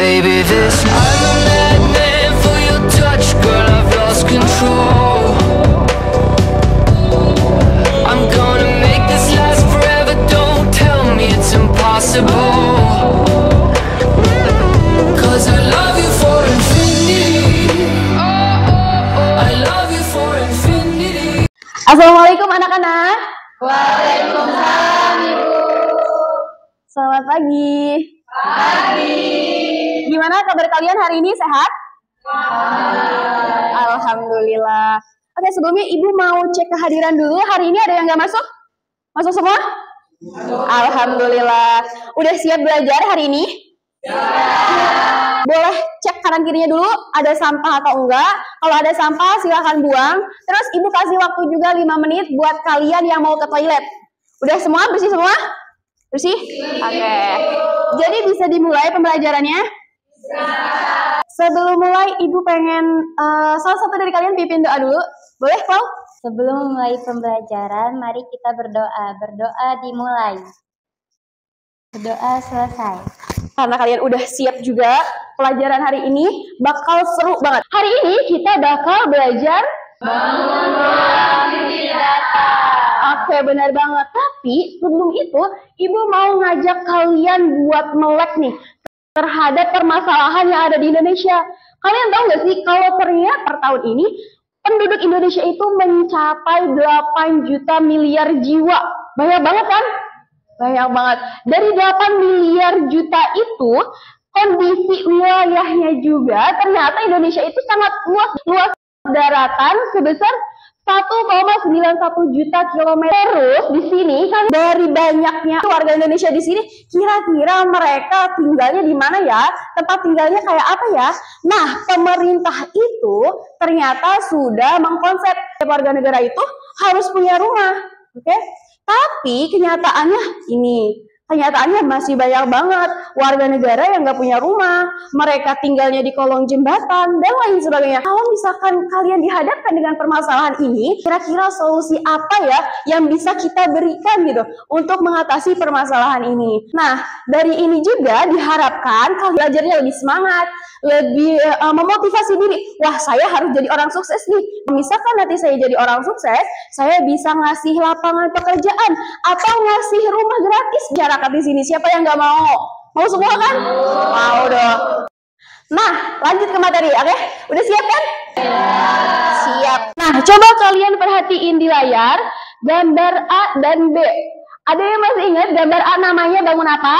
Baby, this I'm a madman for your touch, girl, I've lost control. I'm gonna make this last forever, don't tell me it's impossible. Cause I love you for infinity. I love you for infinity. Assalamualaikum anak-anak. Waalaikumsalam Ibu. Selamat pagi. Gimana kabar kalian hari ini, sehat? Alhamdulillah. Oke, sebelumnya Ibu mau cek kehadiran dulu. Hari ini ada yang nggak masuk? Masuk semua? Alhamdulillah. Udah siap belajar hari ini? Boleh cek kanan kirinya dulu, ada sampah atau enggak. Kalau ada sampah silahkan buang. Terus Ibu kasih waktu juga 5 menit buat kalian yang mau ke toilet. Udah semua? Bersih semua? Bersih? Oke. Jadi bisa dimulai pembelajarannya? Sebelum mulai Ibu pengen salah satu dari kalian pimpin doa dulu. Boleh, Klau? Sebelum mulai pembelajaran, mari kita berdoa. Berdoa dimulai. Berdoa selesai. Karena kalian udah siap juga, pelajaran hari ini bakal seru banget. Hari ini kita bakal belajar bangun ruang sisi data. Oke, benar banget. Tapi sebelum itu, Ibu mau ngajak kalian buat melek nih terhadap permasalahan yang ada di Indonesia. Kalian tahu nggak sih kalau ternyata per tahun ini penduduk Indonesia itu mencapai 8 juta miliar jiwa. Banyak banget kan? Banyak banget. Dari 8 miliar juta itu, kondisi wilayahnya juga ternyata Indonesia itu sangat luas daratan sebesar 1,91 juta kilometer. Terus di sini kan dari banyaknya warga Indonesia di sini, kira-kira mereka tinggalnya di mana ya? Tempat tinggalnya kayak apa ya? Nah, pemerintah itu ternyata sudah mengkonsep warga negara itu harus punya rumah, oke? Tapi kenyataannya masih banyak banget warga negara yang nggak punya rumah, mereka tinggalnya di kolong jembatan, dan lain sebagainya. Kalau misalkan kalian dihadapkan dengan permasalahan ini, kira-kira solusi apa ya yang bisa kita berikan gitu untuk mengatasi permasalahan ini? Nah, dari ini juga diharapkan kalian belajarnya lebih semangat, lebih memotivasi diri. Wah, saya harus jadi orang sukses nih. Misalkan nanti saya jadi orang sukses, saya bisa ngasih lapangan pekerjaan atau ngasih rumah gratis masyarakat di sini. Siapa yang nggak mau? Mau semua kan? Mau dong. Nah, lanjut ke materi, oke? Udah siap kan? Siap. Nah, coba kalian perhatiin di layar gambar A dan B. Ada yang masih ingat gambar A namanya bangun apa?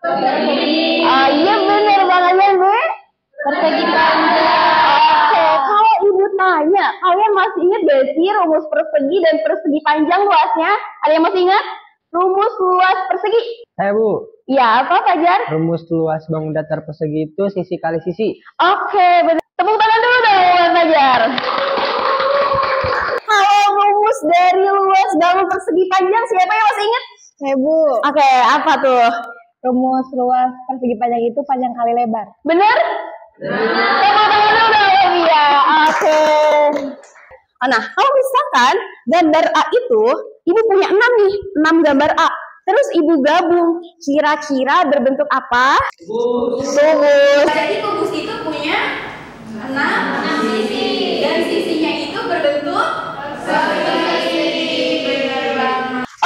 Persegi. Iya bener banget B. Persegi panjang. Oke, kalau Ibu tanya, kalian masih ingat gak sih rumus persegi dan persegi panjang luasnya? Ada yang masih ingat? Rumus luas persegi. Bu. Ya, apa Fajar? Rumus luas bangun datar persegi itu sisi kali sisi. Oke, benar. Tepuk tangan dulu dong, Fajar. Kalau rumus dari luas bangun persegi panjang, siapa yang masih ingat? Bu. Oke, apa tuh? Rumus luas persegi panjang itu panjang kali lebar. Bener? Tepuk tangan dulu dong, ya. Oke. Nah, kalau misalkan gambar A itu, Ibu punya 6 nih, 6 gambar A. Terus Ibu gabung, kira-kira berbentuk apa? Kubus. Jadi kubus itu punya 6 sisi dan sisinya itu berbentuk persegi.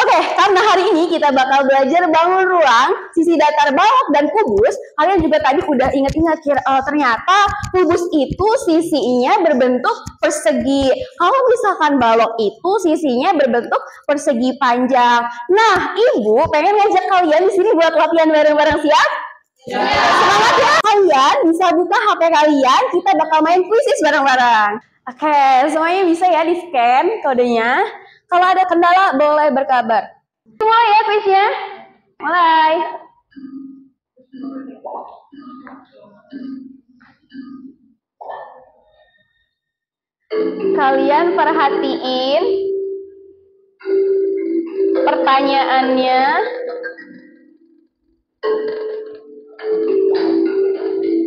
Oke, karena hari ini kita bakal belajar bangun ruang, sisi datar, balok, dan kubus. Kalian juga tadi udah ingat-ingat ternyata kubus itu sisinya berbentuk persegi. Kalau misalkan balok itu sisinya berbentuk persegi panjang. Nah, Ibu pengen ngajak kalian di sini buat latihan bareng-bareng, siap? Semangat ya! Kalian bisa buka HP kalian, kita bakal main kuisis bareng-bareng. Oke, semuanya bisa ya di-scan kodenya. Kalau ada kendala boleh berkabar. Mulai ya kuisnya. Mulai. Kalian perhatiin pertanyaannya.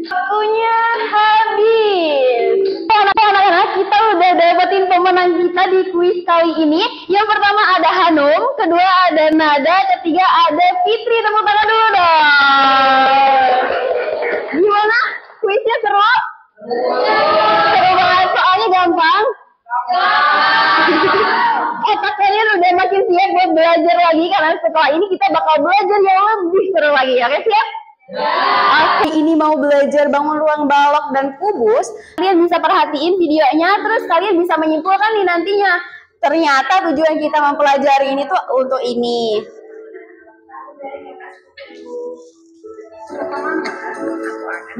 Waktunya habis. Anak-anak, kita udah dapetin pemenang kita di kuis kali ini. Yang pertama ada Hanum, kedua ada Nada, ketiga ada Fitri. Tepuk tangan dulu dong. setelah ini kita bakal belajar yang lebih seru lagi. Oke, siap? Oke, ini mau belajar bangun ruang balok dan kubus. Kalian bisa perhatiin videonya, terus kalian bisa menyimpulkan nih nantinya. Ternyata tujuan kita mempelajari ini tuh untuk ini.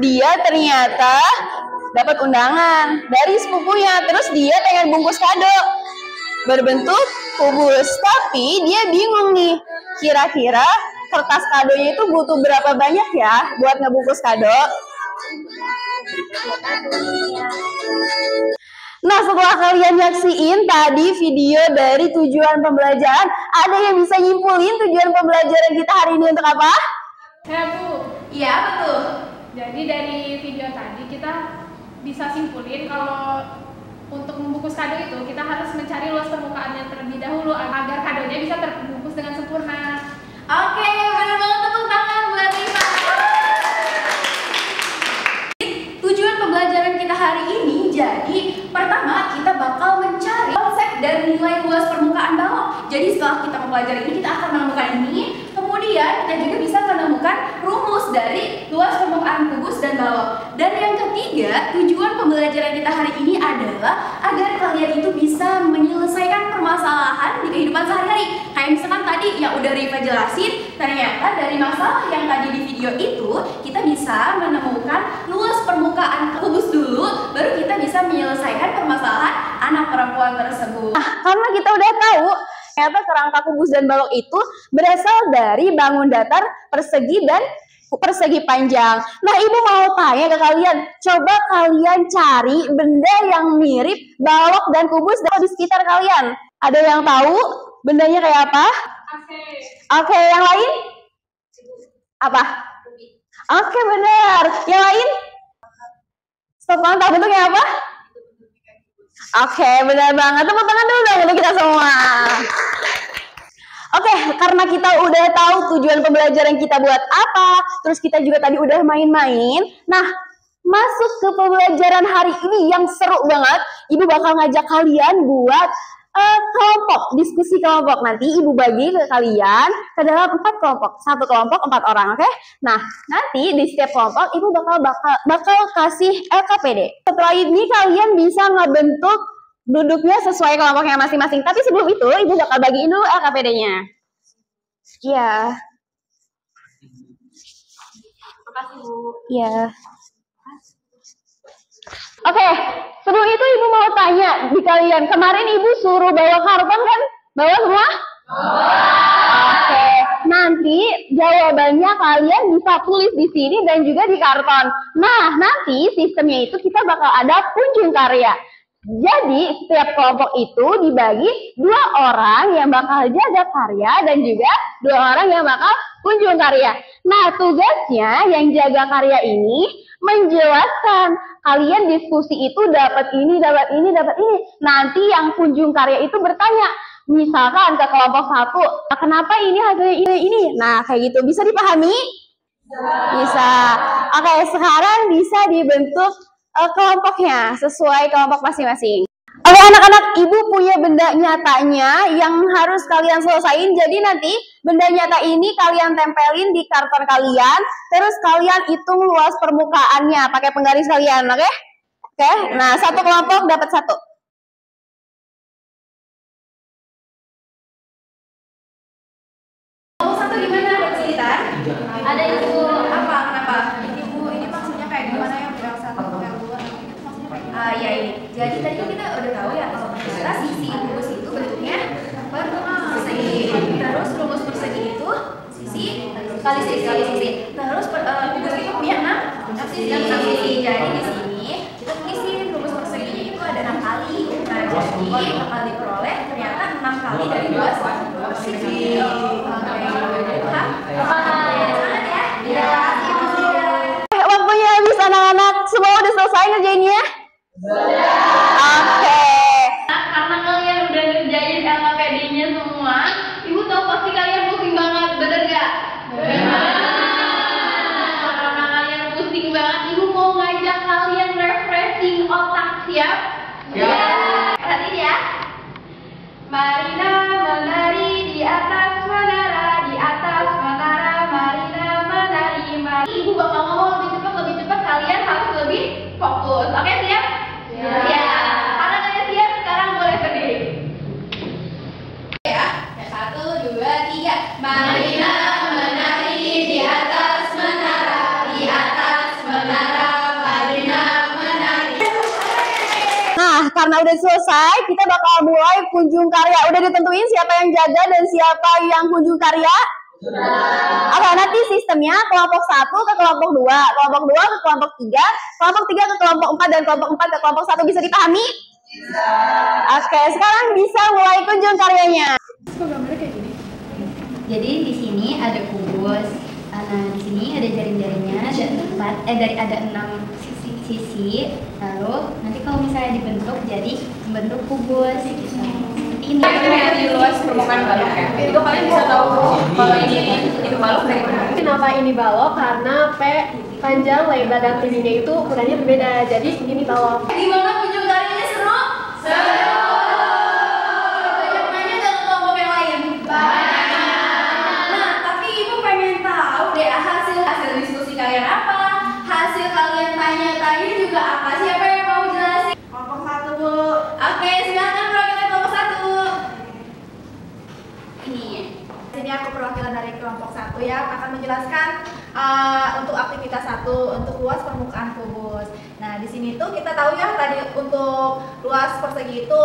Dia ternyata dapat undangan dari sepupunya, terus dia pengen bungkus kado berbentuk kubus, tapi dia bingung nih, kira-kira kertas kadonya itu butuh berapa banyak ya buat ngebungkus kado. Nah, setelah kalian nyaksiin tadi video dari tujuan pembelajaran, ada yang bisa nyimpulin tujuan pembelajaran kita hari ini untuk apa? Ya Bu. Iya betul. Jadi dari video tadi kita bisa simpulin kalau untuk membungkus kado itu kita harus mencari luas permukaannya terlebih dahulu agar kadonya bisa terbungkus dengan sempurna. Oke, benar banget, tepuk tangan buat Rifa. Tujuan pembelajaran kita hari ini, jadi pertama kita bakal mencari konsep dan nilai luas permukaan balok. Jadi setelah kita mempelajari ini, kita akan menemukan ini. Kemudian kita juga bisa menemukan rumus dari luas permukaan kubus dan balok. Dan yang ketiga, tujuan pembelajaran kita hari ini adalah agar kalian itu bisa menyelesaikan permasalahan di kehidupan sehari-hari. Kayak misalkan tadi yang udah Rifa jelasin, ternyata dari masalah yang tadi di video itu kita bisa menemukan luas permukaan kubus dulu, baru kita bisa menyelesaikan permasalahan anak perempuan tersebut. Nah, karena kita udah tahu ternyata kerangka kubus dan balok itu berasal dari bangun datar, persegi, dan persegi panjang. Nah, ibu mau tanya ke kalian, coba kalian cari benda yang mirip balok dan kubus di sekitar kalian. Ada yang tahu bendanya kayak apa? Oke, yang lain? Apa? Oke, benar. Yang lain? Stop, kalian tahu bentuknya apa? Oke, benar banget. Tepuk tangan dulu dong untuk kita semua. Oke, karena kita udah tahu tujuan pembelajaran kita buat apa, terus kita juga tadi udah main-main. Nah, masuk ke pembelajaran hari ini yang seru banget. Ibu bakal ngajak kalian buat kelompok, diskusi kelompok. Nanti ibu bagi ke kalian ke dalam 4 kelompok. Satu kelompok 4 orang, oke? Nah, nanti di setiap kelompok ibu bakal kasih LKPD. Setelah ini kalian bisa ngebentuk duduknya sesuai kelompoknya masing-masing. Tapi sebelum itu ibu bakal bagiin dulu LKPD-nya. Iya. Makasih Bu. Iya. Oke, sebelum itu ibu mau tanya di kalian, kemarin ibu suruh bawa karton kan? Bawa semua? Oke, nanti jawabannya kalian bisa tulis di sini dan juga di karton. Nah, nanti sistemnya itu kita bakal ada kunjung karya. Jadi, setiap kelompok itu dibagi 2 orang yang bakal jaga karya dan juga 2 orang yang bakal kunjung karya. Nah, tugasnya yang jaga karya ini menjelaskan kalian diskusi itu dapat ini, dapat ini, dapat ini. Nanti yang kunjung karya itu bertanya, misalkan ke kelompok 1, kenapa ini hasilnya ini? Nah, kayak gitu. Bisa dipahami? Bisa. Oke, sekarang bisa dibentuk kelompoknya sesuai kelompok masing-masing. Oke anak-anak, ibu punya benda nyatanya yang harus kalian selesain. Jadi nanti benda nyata ini kalian tempelin di karton kalian, terus kalian hitung luas permukaannya pakai penggaris kalian, oke? Oke, nah satu kelompok dapat 1. Kelompok 1 gimana? Ada kesulitan? Ada Ibu. Apa? Kenapa? Ibu, ini maksudnya kayak gimana yang yang 1 yang 2? Itu maksudnya kayak gimana? Ya ini. Jadi tadi kan kita udah tahu ya kalau ternyata sisi kubus itu bentuknya persegi. Terus rumus persegi itu sisi kali sisi. Terus kubus itu punya 6 sisi. Jadi di sini kita tulisin rumus perseginya itu ada 6 kali. Nah, jadi bakal diperoleh ternyata 6 kali dari 2 sisi. Waktunya habis anak-anak, semua udah selesai ngerjainnya? Oke. Karena kalian udah ngerjain LKPD-nya semua, ibu tahu pasti kalian pusing banget, bener gak? Bener. Karena kalian pusing banget, ibu mau ngajak kalian refreshing otak, siap? Siap. Perhatiin ya. Marina menari di atas menara, di karena udah selesai, kita bakal mulai kunjung karya. Udah ditentuin siapa yang jaga dan siapa yang kunjung karya? Oke, nanti sistemnya kelompok 1 ke kelompok 2, kelompok 2 ke kelompok 3, kelompok 3 ke kelompok 4, dan kelompok 4 ke kelompok 1. Bisa dipahami? Bisa. Oke, sekarang bisa mulai kunjung karyanya. Jadi di sini ada kubus. Nah, di sini ada jaring-jaringnya, ada 6 sisi. Lalu nanti kalau misalnya dibentuk jadi membentuk kubus gitu. Ini di luas permukaan balok ya. Itu kalian bisa tahu kalau ini balok dari mana? Kenapa ini balok? Karena P panjang, lebar, dan tingginya itu ukurannya berbeda. Jadi ini balok. gimana kunjung karyanya seru? Seru. Banyak nanya ke kelompok yang lain? Banyak. Nah, tapi ibu pengen tahu deh hasil diskusi kalian apa? Hasil kalian tanya-tanya juga apa? Siapa yang mau jelasin? Kelompok 1, Bu. Oke, silakan perwakilan kelompok 1. Ini aku perwakilan dari kelompok 1 ya, akan menjelaskan untuk aktivitas 1 untuk luas permukaan kubus. Nah, di sini tuh kita tahu ya tadi untuk luas persegi itu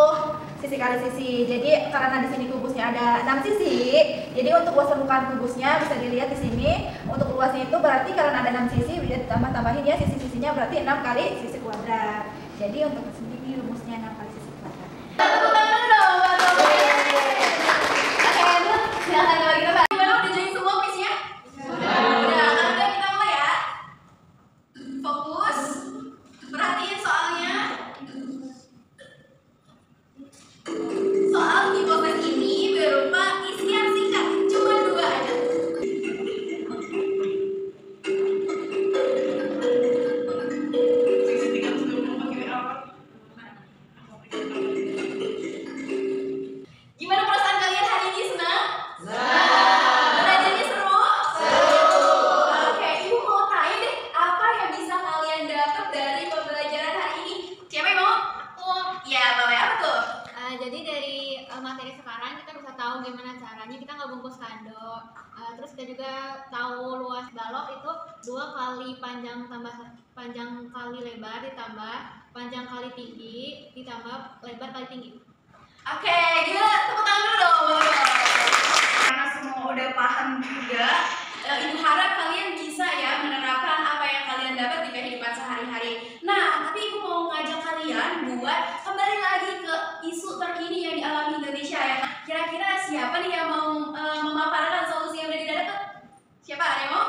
sisi kali sisi. Jadi karena di sini kubusnya ada 6 sisi, jadi untuk luas permukaan kubusnya bisa dilihat di sini. Untuk luasnya itu berarti karena ada 6 sisi, bisa ditambah-tambahin ya sisi-sisinya berarti 6 kali sisi kuadrat. Jadi untuk sini rumusnya 6 kali sisi kuadrat. Tepuk tangan dong, Mbak Tommy. Oke, Bu, silakan kalau gitu, Pak. Gimana udah join semua kuisnya? Sudah. Udah, kalau kita mulai ya. Fokus. Perhatiin soalnya. Soal hipotes ini berupa isian singkat, cuma 2 aja. Gimana perasaan kalian hari ini, senang? Belajarnya seru? Oke, ibu mau tanya deh, apa yang bisa kalian dapat dari pembelajaran hari ini? Siapa yang mau? Aku. Ya, bawa apa tuh? Jadi dari materi sekarang kita bisa tahu gimana caranya kita ngebungkus kado. Terus kita juga tahu luas balok itu 2 kali panjang tambah panjang kali lebar ditambah panjang kali tinggi ditambah lebar kali tinggi. Oke, gila, tepuk tangan dulu dong. Karena semua udah paham juga, ibu harap kalian bisa ya menerapkan apa yang kalian dapat di kehidupan sehari-hari. Nah, tapi ibu mau ngajak kalian buat kembali lagi ke isu terkini yang dialami Indonesia ya. Kira-kira siapa nih yang mau memaparkan solusi yang udah didapat? Siapa? Ada yang mau?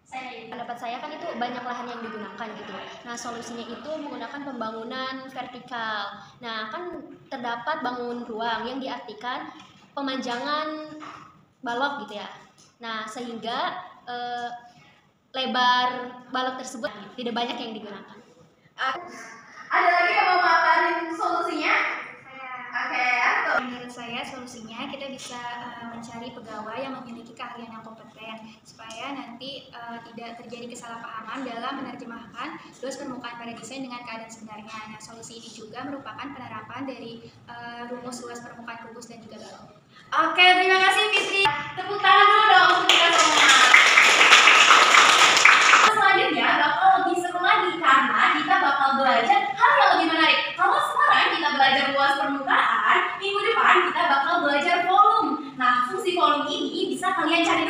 Saya. Pendapat saya kan itu banyak lahan yang digunakan gitu. Nah, solusinya itu menggunakan pembangunan vertikal. Nah, kan terdapat bangun ruang yang diartikan pemanjangan balok gitu ya. Nah, sehingga lebar balok tersebut tidak banyak yang digunakan. Ada lagi yang mau memaparin solusinya? Oke, atau menurut saya solusinya kita bisa mencari pegawai yang memiliki keahlian yang kompeten supaya nanti tidak terjadi kesalahpahaman dalam menerjemahkan luas permukaan pada desain dengan keadaan sebenarnya. Nah, solusi ini juga merupakan penerapan dari rumus luas permukaan kubus dan juga balok. Oke, terima kasih Fitri. Tepuk tangan dulu dong untuk kita semua. Selanjutnya bakal lebih seru lagi karena kita bakal belajar hal yang lebih menarik. Kalau sekarang kita belajar luas permukaan, minggu depan kita bakal belajar volume. Nah, fungsi volume ini bisa kalian cari